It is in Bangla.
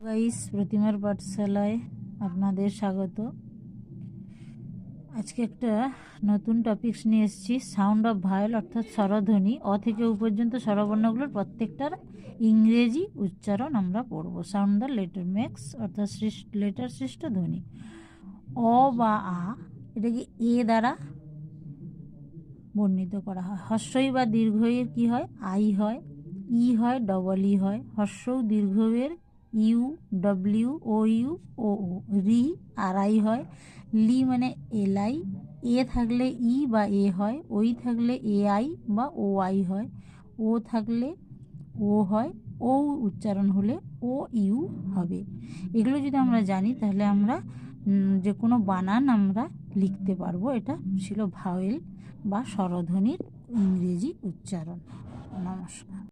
গাইস, প্রতিমার পাঠশালায় আপনাদের স্বাগত। আজকে একটা নতুন টপিকস নিয়ে এসেছি, সাউন্ড অফ ভায়োল অর্থাৎ স্বরধ্বনি। অ থেকে উ পর্যন্ত স্বরবর্ণগুলোর প্রত্যেকটার ইংরেজি উচ্চারণ আমরা পড়ব। সাউন্ড দ্য লেটার মেক্স অর্থাৎ লেটার সৃষ্ট ধ্বনি। অ বা আ এটাকে এ দ্বারা বর্ণিত করা হয়। হস্রই বা দীর্ঘইয়ের কি হয়? আই হয়। ই হয়, ডবল ই হয়। হস্রৌ দীর্ঘইয়ের ইউ, ডব্লিউ, ও ইউ, ও ও। রি আর আই হয়। লি মানে এল আই। এ থাকলে ই বা এ হয়। ওই থাকলে এ আই বা ও আই হয়। ও থাকলে ও হয়। ও উচ্চারণ হলে ও ইউ হবে। এগুলো যদি আমরা জানি তাহলে আমরা যে কোনো বানান আমরা লিখতে পারবো। এটা ছিল ভাওয়েল বা স্বরধ্বনির ইংরেজি উচ্চারণ। নমস্কার।